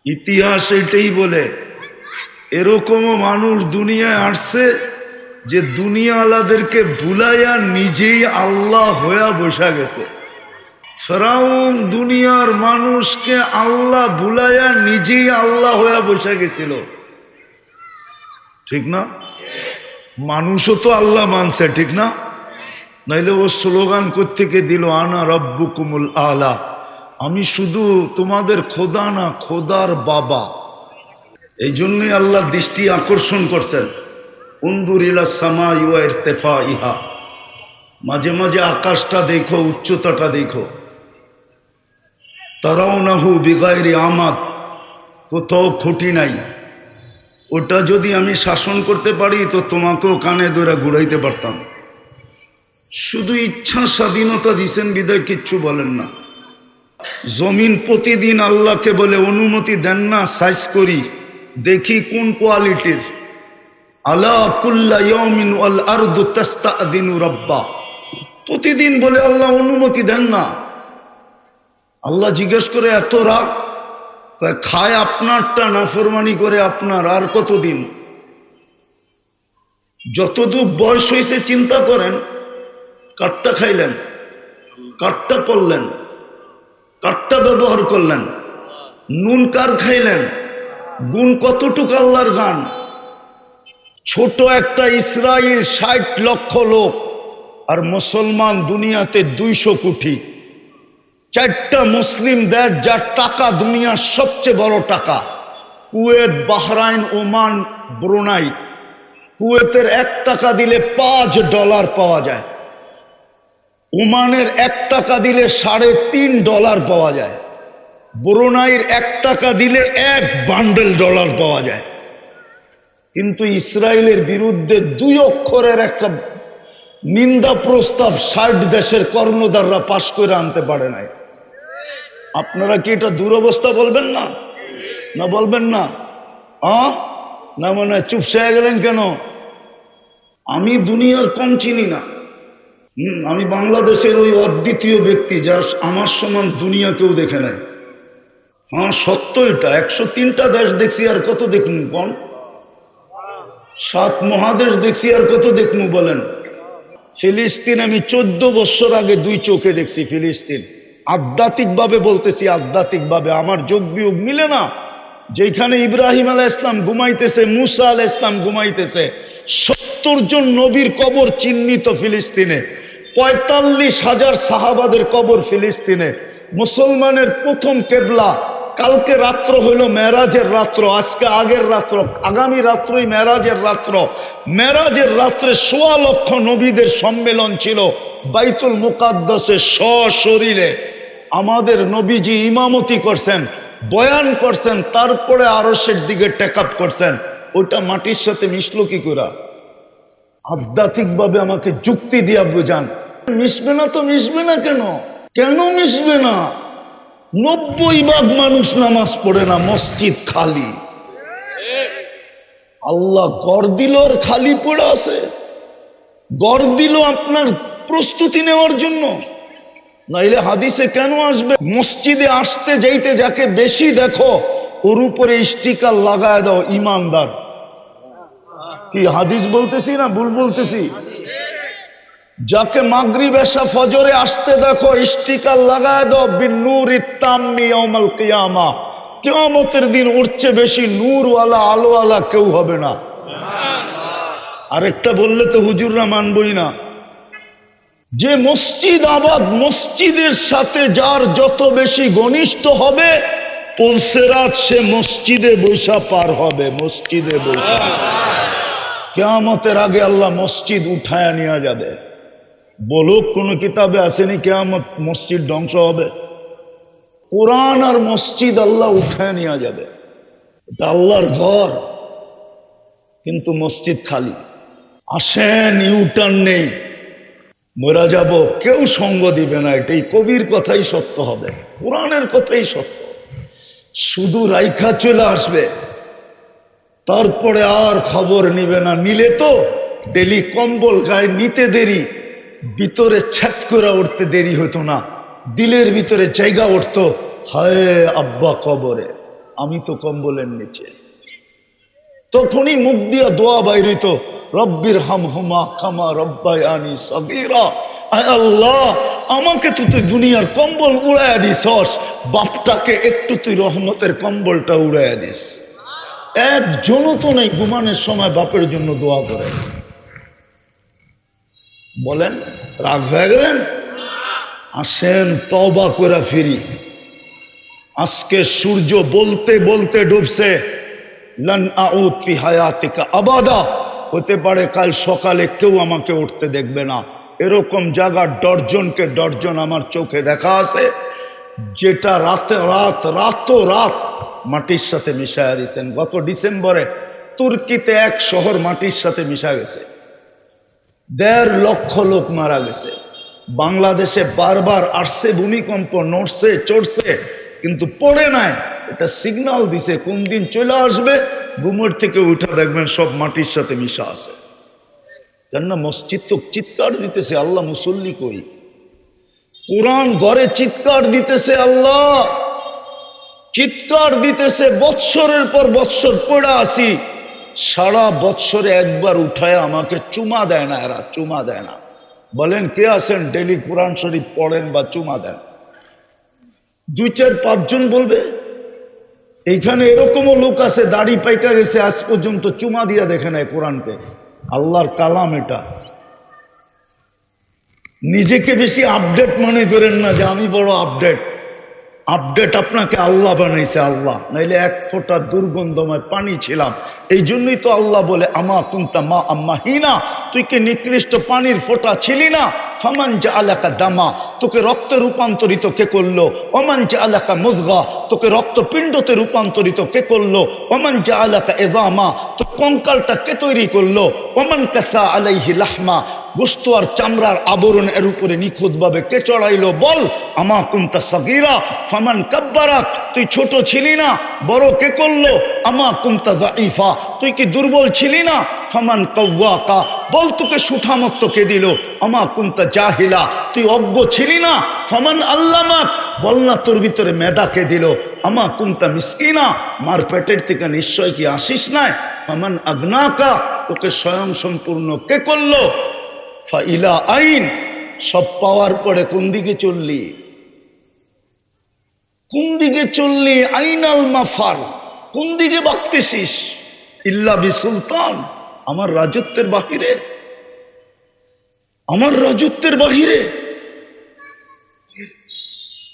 ইতিহাস এটাই বলে এরকমও মানুষ দুনিয়ায় আসছে যে দুনিয়াওয়ালাদেরকে ভুলাইয়া নিজেই আল্লাহ হইয়া বসা গেছে। ফিরআউন দুনিয়ার মানুষকে আল্লাহ ভুলাইয়া নিজেই আল্লাহ হইয়া বসা গেছিল, ঠিক না? মানুষও তো আল্লাহ মানছে, ঠিক না? নাইলে ও স্লোগান কোত্থেকে দিল, আনা রব্বুকুমুল আলা, আমি শুধু তোমাদের খোদা না, খোদার বাবা। এই জন্যই আল্লাহ দৃষ্টি আকর্ষণ করছেন, উনদুর ইলা সামাই ওয়া ইরতিফাইহা, মাঝে মাঝে আকাশটা দেখো, উচ্চতাটা দেখো। তারাউনাহু বিগাইরি আমাদ, কোথাও খুঁটি নাই। ওটা যদি আমি শাসন করতে পারি তো তোমাকেও কানে ধরে ঘুরাইতে পারতাম। শুধু ইচ্ছা স্বাধীনতা দিছেন বিদায় কিচ্ছু বলেন না। জমিন প্রতিদিন আল্লাহকে বলে অনুমতি দেন না, সাইজ করি দেখি কোন কোয়ালিটির। আলা কুল্লা ইয়াউমিন ওয়াল আরদু তাস্তাযিনু রাব্বা, প্রতিদিন বলে আল্লাহ অনুমতি দেন না। আল্লাহ জিজ্ঞেস করে এত রাগ, খায় আপনারটা, নাফরমানি করে আপনার, আর কতদিন? যতদূর বয়স হয়েছে চিন্তা করেন, কাঠটা খাইলেন, কাঠটা পড়লেন, কাঠটা ব্যবহার করলেন, নুন কার খাইলেন, গুণ কতটুকু আল্লাহর গান। ছোট একটা ইসরায়েল ৬০ লক্ষ লোক, আর মুসলমান দুনিয়াতে ২০০ কোটি। ৪টা মুসলিম দেশ যার টাকা দুনিয়ার সবচেয়ে বড় টাকা, কুয়েত, বাহরাইন, ওমান, ব্রুনাই। কুয়েতের ১ টাকা দিলে $৫ পাওয়া যায়, ওমানের ১ টাকা দিলে $৩.৫ পাওয়া যায়, ব্রুনাইয়ের ১ টাকা দিলে $১ বান্ডেল পাওয়া যায়। কিন্তু ইসরায়েলের বিরুদ্ধে ২ অক্ষরের একটা নিন্দা প্রস্তাব ৬০ দেশের কর্ণধাররা পাশ করে আনতে পারে নাই। আপনারা কি এটা দুরবস্থা বলবেন না? না বলবেন না? না মনে চুপসে গেলেন কেন? আমি দুনিয়ার কম চিনি না। আমি বাংলাদেশের ওই অদ্বিতীয় ব্যক্তি যার আমার সমান দুনিয়া কেউ দেখে নাই। সত্য এটা। ১০৩টা দেশ দেখছি, আর কত দেখুন? কোন ৭ মহাদেশ দেখছি, আর কত দেখমু বলেন? ফিলিস্তিন আমি 14 বছর আগে 2 চোখে দেখছি। ফিলিস্তিন আধ্যাত্মিকভাবে বলতেছি, আধ্যাত্মিকভাবে আমার যোগ বিয়োগ মিলে না। যেখানে ইব্রাহিম আলাইহিস সালাম ঘুমাইতেছে, মুসা আলাইহিস সালাম ঘুমাইতেছে, 70 জন নবীর কবর চিহ্নিত ফিলিস্তিনে, ৪৫,০০০ সাহাবাদের কবর ফিলিস্তিনে। মুসলমানের প্রথম কেবলা। কালকে রাত্র হইল মেরাজের রাত্র, আজকে আগের রাত্র, আগামী রাত্রই মেরাজের রাত্র। মেরাজের রাত্রে ১৬ লক্ষ নবীদের সম্মেলন ছিল বাইতুল মুকাদ্দাসে সশরীরে। আমাদের নবীজি ইমামতি করছেন, বয়ান করছেন, তারপরে আরশের দিকে টেকআপ করছেন। ওইটা মাটির সাথে মিশলো কি করে? আধ্যাত্মিকভাবে আমাকে যুক্তি দিয়া বুঝান। মিশবে না তো মিশবে না কেন? কেন মিশবে না? ৯০% মানুষ নামাজ পড়ে না, মসজিদ খালি। আল্লাহ গড় দিল আর খালি পড়ে আছে। গড় দিল আপনার প্রস্তুতি নেওয়ার জন্য, নাইলে হাদিসে কেন আসবে? মসজিদে আসতে যাইতে যাকে বেশি দেখো ওর উপরে স্টিকার লাগায় দাও ইমানদার। কি হাদিস বলতেছি না ভুল বলতেছি? যাকে মাগরিব এশা ফজরে আসতে দেখো স্টিকার লাগায় দাও বিন্নুরিত তাম্মি ইয়াউমাল কিয়ামা। কিয়ামতের দিন ওর চেয়ে বেশি নূরওয়ালা, আলোওয়ালা কেউ হবে না। আরেকটা বললে তো হুজুররা মানবই না। যে মসজিদ আবাদ, মসজিদের সাথে যার যত বেশি ঘনিষ্ঠ হবে পুলসেরাত সে মসজিদে বৈশা পার হবে, মসজিদে বৈশা। কিয়ামতের আগে আল্লাহ মসজিদ উঠায়া নিয়ে যাবে। বলুক কোন কিতাবে আসেনি কিয়ামত মসজিদ ধ্বংস হবে? কোরআন আর মসজিদ আল্লাহ উঠায় নিয়ে যাবে। এটা আল্লাহর ঘর, কিন্তু মসজিদ খালি। আসেন, ইউটার্ন নেই, মরা যাব, কেউ সঙ্গ দিবে না। এটাই কবির কথাই সত্য হবে, কোরআনের কথাই সত্য। শুধু রাইখা চলে আসবে, তারপরে আর খবর নিবে না। নিলে তো ডেলি কম্বল গায়ে নিতে দেরি, ভিতরে ছ্যাট করে উঠতে দেরি হতো না, দিলের ভিতরে জায়গা উঠতো, হায় আব্বা কবরে। আমি তো কম্বলের নিচে। তখনই মুখ দিয়া দোয়া বাইরিত, রব্বির হামহুমা কামা রব্বায়ানি সগীরা। আয় আল্লাহ, আমাকে তো তুই দুনিয়ার কম্বল উড়াইয়া দিছস, বাপটাকে একটু তুই রহমতের কম্বলটা উড়াইয়া দিস। একজনও তো নেই ঘুমানোর সময় বাপের জন্য দোয়া করে। বলেন রাগ হয়ে গেলেন? আসেন তওবা করে ফিরি। আজকে সূর্য বলতে বলতে ডুবছে, লান আউদ ফি হায়াতিকা আবাদা। হতে পারে কাল সকালে কেউ আমাকে উঠতে দেখবে না। এরকম জায়গা ডর্জনকে ডর্জন আমার চোখে দেখা আছে, যেটা রাত মাটির সাথে মিশাইয়া দিয়েছেন। গত ডিসেম্বরে তুর্কিতে এক শহর মাটির সাথে মিশা গেছে, 1.5 লক্ষ লোক মারা গেছে। বাংলাদেশে বারবার আসছে ভূমিকম্প, নড়ছে চড়ছে, কিন্তু পড়ে নাই। এটা সিগন্যাল দিছে কোন দিন চলে আসবে। ঘুমের থেকে উঠা দেখবেন সব মাটির সাথে মিশা আছে। কেননা মসজিদ তো চিৎকার দিতেছে, আল্লাহ মুসল্লি কই। কোরআন ঘরে চিৎকার দিতেছে, আল্লাহ চিৎকার দিতেছে। বৎসরের পর বৎসর পড়ে আসি, সারা বৎসরে একবার উঠায় আমাকে চুমা দেয় না। এরা চুমা দেয় না। বলেন কে আছেন ডেলি কোরআন শরীফ পড়েন বা চুমা দেন? 2-4-5 জন বলবে। এইখানে এরকমও লোক আছে দাড়ি পাইকা গেছে, আজ পর্যন্ত চুমা দিয়া দেখে নেয় কোরআনকে। আল্লাহর কালাম এটা। নিজেকে বেশি আপডেট মনে করেন না যে আমি বড় আপডেট। আপনাকে আল্লাহ বানাইছে, আল্লাহ। নাইলে 1 ফোঁটা দুর্গন্ধময় পানি ছিলাম। এই জন্যই তো আল্লাহ বলে, আমা কুনতা মা আম্মা হিনা, তুই কি নিকৃষ্ট পানির ফোঁটা ছিলি না? ফামান জাআলাকা দামা, তোকে রক্তে রূপান্তরিত কে করলো? ওমান জাআলাকা মুযগা, তোকে রক্তপিণ্ডতে রূপান্তরিত কে করলো? ওমান জাআলাকা ইযামা, তো কঙ্কালটা কে তৈরি করলো? ওমান কাসা আলাইহি লাহমা, গোশত আর চামড়ার আবরণ এর উপরে নিখুঁতভাবে কে চড়াইলো? বল। আমা কুনতা সগীরা ফামান কাব্বারাক, তুই ছোট ছিলি না, বড় কে করলো? আমা কুনতা যাইফা, তুই কি দুর্বল ছিলি না? ফামান কাওয়াকা, বল তোকে সুঠামত্ব কে দিল? আমা কুনতা জাহিলা, তুই অজ্ঞ ছিলি না? ফামান আল্লামাক, বল না তোর ভিতরে মেধা কে দিল? আমা কুনতা মিসকিনা, মার পেটের থেকে নিশ্চয় কি আসিস নাই? ফামান আগনাকা, তোকে স্বয়ং সম্পূর্ণ কে করলো? ফাইলা আইন, সব পাওয়ার পরে কোন দিকে চললি? কোন দিকে চললি? আইনাল মাফার, কোন দিকে বাঁকতেছিস? ইল্লা বি সুলতান, আমার রাজত্বের বাহিরে, আমার রাজত্বের বাহিরে।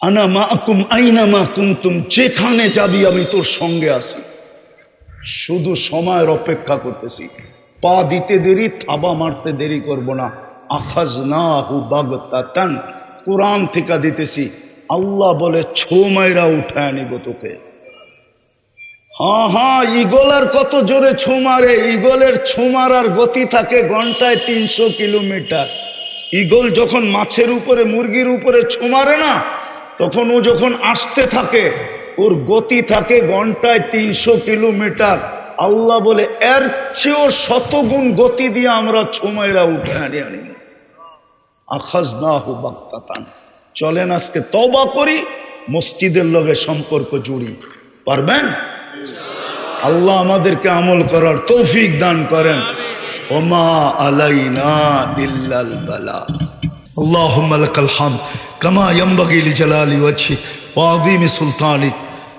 আনা মাআকুম আইনা মা কুনতুম, যেখানে যাবি আমি তোর সঙ্গে আছি। শুধু সময়ের অপেক্ষা করতেছি। পা দিতে দেরি, থাবা মারতে দেরি করব না। আখাযনাহু বাগতাতান, কোরআন থেকে দিতেছি। আল্লাহ বলে ছো মাইরা উঠায় নিব তোকে। হ্যাঁ, ঈগলের কত জোরে ছো মারে। ঈগলের ছো মারার গতি থাকে ঘন্টায় 300 কিলোমিটার। ঈগল যখন মাছের উপরে, মুরগির উপরে ছো মারে না, তখন ও যখন আসতে থাকে, ওর গতি থাকে ঘন্টায় 300 কিলোমিটার। আল্লাহ বলে এর চেয়েও 100 গুণ গতি দিয়ে আমরা ছো মাইরা উঠায় আনি। আখাযনাহু বাগতাতান। চলেন আজকে তওবা করি, মসজিদের লগে সম্পর্ক জুড়ি। পারবেন? আল্লাহ আমাদেরকে আমল করার তৌফিক দান করেন। ওমা আলাইনা ইল্লাল বালা। আল্লাহুম্মা লাকাল হামদ কামা ইয়ানবাগি লিজালালি ওয়াজহিক ওয়া আযীমি সুলতানিক।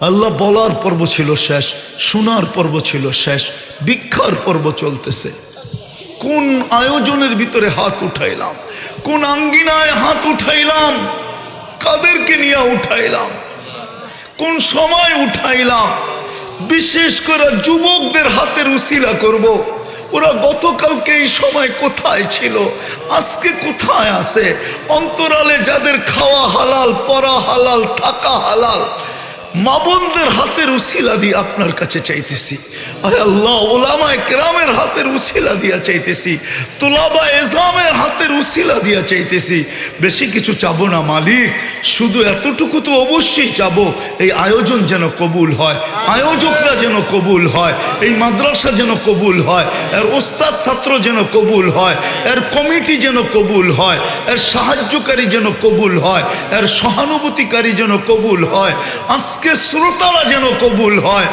আল্লাহ বলার পর্ব ছিল শেষ, শোনার পর্ব ছিল শেষ, ভিক্ষার পর্ব চলতেছে। কোন আয়োজনের ভিতরে হাত উঠাইলাম, কোন আঙ্গিনায় হাত উঠাইলাম, কাদেরকে নিয়ে উঠাইলাম, কোন সময় উঠাইলাম। বিশেষ করে যুবকদের হাতের উসিলা করব। ওরা গতকালকে এই সময় কোথায় ছিল, আজকে কোথায় আছে? অন্তরালে যাদের খাওয়া হালাল, পরা হালাল, থাকা হালাল, মা বোনদের হাতের উসিলা দিয়ে আপনার কাছে চাইতেছি। আয় আল্লাহ, উলামায়ে কেরামের হাতের উসিলা দিয়া চাইতেছি, তুলাবা এজামের হাতের উসিলা দিয়া চাইতেছি। বেশি কিছু চাবো না মালিক, শুধু এতটুকু তো অবশ্যই চাবো, এই আয়োজন যেন কবুল হয়, আয়োজকরা যেন কবুল হয়, এই মাদ্রাসা যেন কবুল হয়, এর ওস্তাদ ছাত্র যেন কবুল হয়, এর কমিটি যেন কবুল হয়, এর সাহায্যকারী যেন কবুল হয়, এর সহানুভূতিকারী যেন কবুল হয়। আজকে আজকে শ্রোতারা যেন কবুল হয়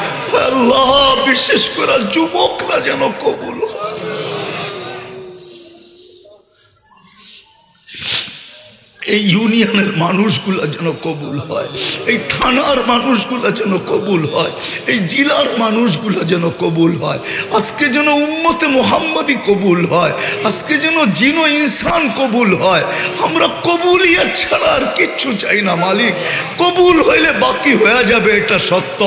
আল্লাহ, বিশেষ করে যুবকরা যেন কবুল হয়। এই ইউনিয়নের মানুষগুলা যেন কবুল হয়, এই থানার মানুষগুলা যেন কবুল হয়, এই জেলার মানুষগুলা যেন কবুল হয়। আজকে যেন উম্মতে মুহাম্মদি কবুল হয়, আজকে যেন জিন ইনসান কবুল হয়। আমরা কবুলিয়ত ছাড়া আর কিচ্ছু চাই না মালিক। কবুল হইলে বাকি হয়ে যাবে, এটা সত্য।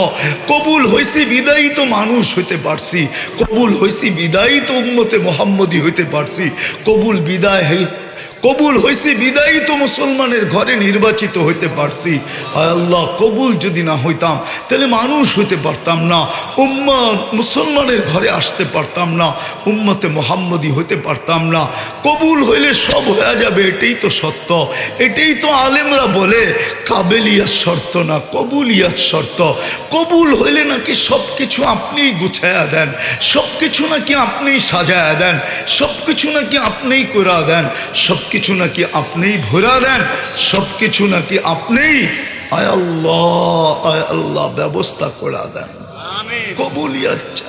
কবুল হয়েছি বিদায়ী তো মানুষ হইতে পারছি, কবুল হয়েছি বিদায়ী তো উম্মতে মুহাম্মদি হইতে পারছি। কবুল হয়েছে বিদায়ী তো মুসলমানের ঘরে নির্বাচিত হইতে পারছি। আল্লাহ, কবুল যদি না হইতাম তাহলে মানুষ হইতে পারতাম না, মুসলমানের ঘরে আসতে পারতাম না, উম্মতে মুহাম্মদি হইতে পারতাম না। কবুল হইলে সব হয়ে যাবে, এটাই তো সত্য। এটাই তো আলেমরা বলে কাবেলিয়াত শর্ত না, কবুলিয়াত শর্ত। কবুল হইলে নাকি সব কিছু আপনিই গুছায়া দেন, সব কিছু নাকি আপনিই সাজায়া দেন, সব কিছু নাকি আপনিই করা দেন, সব কিছু নাকি আপনিই ভরা দেন, সব কিছু নাকি আপনিই আয় আল্লাহ ব্যবস্থা করে দেন। কবুলিয়ত চাই।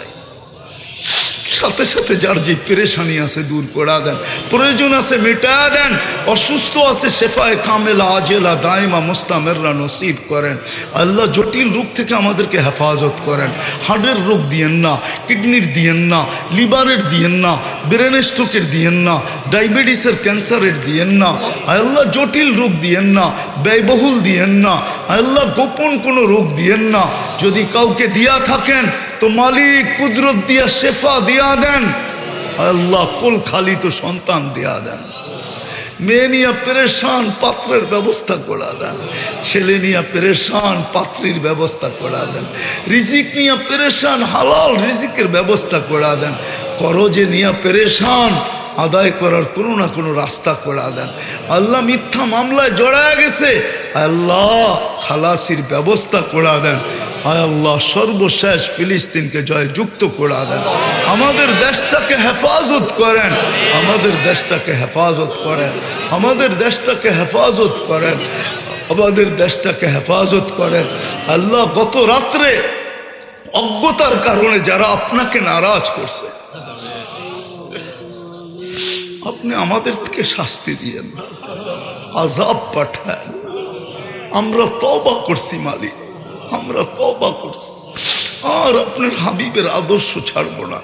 সাথে সাথে যার যে পেরেশানি আছে দূর করে দেন, প্রয়োজন আছে মেটা দেন, অসুস্থ আছে শেফায়ে কামেলা আজেলা দাইমা মুস্তামেররা নসিব করেন। আল্লাহ, জটিল রোগ থেকে আমাদেরকে হেফাজত করেন। হার্টের রোগ দিয়েন না, কিডনির দিয়েন না, লিভারের দিয়েন না, ব্রেন স্ট্রোকের দিয়েন না, ডায়াবেটিসের ক্যান্সারের দিয়েন না। আল্লাহ, জটিল রোগ দিয়েন না, ব্যয়বহুল দিয়েন না। আল্লাহ, গোপন কোনো রোগ দিয়েন না। যদি কাউকে দিয়া থাকেন তো মালিক কুদরত দিয়া শেফা দিয়া দেন। আল্লাহ, কোল খালি তো সন্তান দিয়া দেন। মেয়ে নিয়ে পেরেশান, পাত্রের ব্যবস্থা করে দেন। ছেলে নিয়ে পেরেশান, পাত্রীর ব্যবস্থা করে দেন। রিজিক নিয়ে পেরেশান, হালাল রিজিকের ব্যবস্থা করে দেন। করজে নিয়ে পেরেশান, আদায় করার কোনো না কোনো রাস্তা করে দেন। আল্লাহ, মিথ্যা মামলায় জড়ায় গেছে, আল্লাহ খালাসির ব্যবস্থা করে দেন। আয় আল্লাহ, সর্বশেষ ফিলিস্তিনকে জয়যুক্ত করে দেন। আমাদের দেশটাকে হেফাজত করেন, আমাদের দেশটাকে হেফাজত করেন, আমাদের দেশটাকে হেফাজত করেন, আমাদের দেশটাকে হেফাজত করেন। আল্লাহ, গত রাত্রে অজ্ঞতার কারণে যারা আপনাকে নারাজ করছে, আপনি আমাদের থেকে শাস্তি দিয়েন না, আযাব পাঠান। আমরা তওবা করছি মালিক, আমরা তওবা করছি। আর আপনার হাবিবের আদর্শ ছাড়বো না,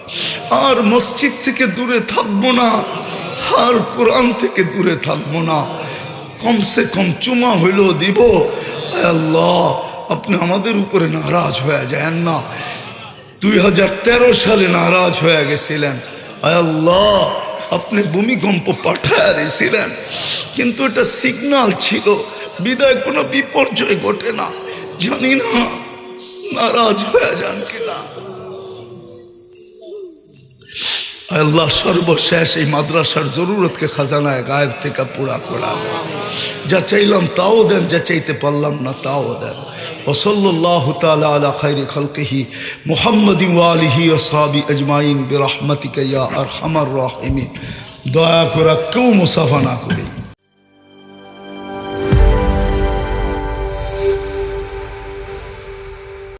আর মসজিদ থেকে দূরে থাকবো না, আর কোরআন থেকে দূরে থাকবো না। কমসে কম চুমা হইলেও দিব। আল্লাহ, আপনি আমাদের উপরে নারাজ হয়ে যায় না। 2013 সালে নারাজ হয়ে গেছিলেন। আল্লাহ, আপনি ভূমিকম্প পাঠায় দিয়েছিলেন, কিন্তু এটা সিগন্যাল ছিল, বিদায় কোনো বিপর্যয় ঘটে না। জানি না নারাজ হয়ে যান কিনা। আল্লাহ, সর্বশেষ এই মাদ্রাসার জরুরতকে খাজানায় গায়েব থেকে পুরা করা দেন। যা চাইলাম তাও দেন, যা চাইতে পারলাম না তাও দেন। ওসল্লাল্লাহু তাআলা আলা খায়রি খালকিহি মুহাম্মাদিন ওয়া আলিহি ওয়া সাহবিহি আজমাইন বিরহমাতিকা ইয়া আরহামার রাহিমিন। দয়া করে কেউ মুসাফা না করি।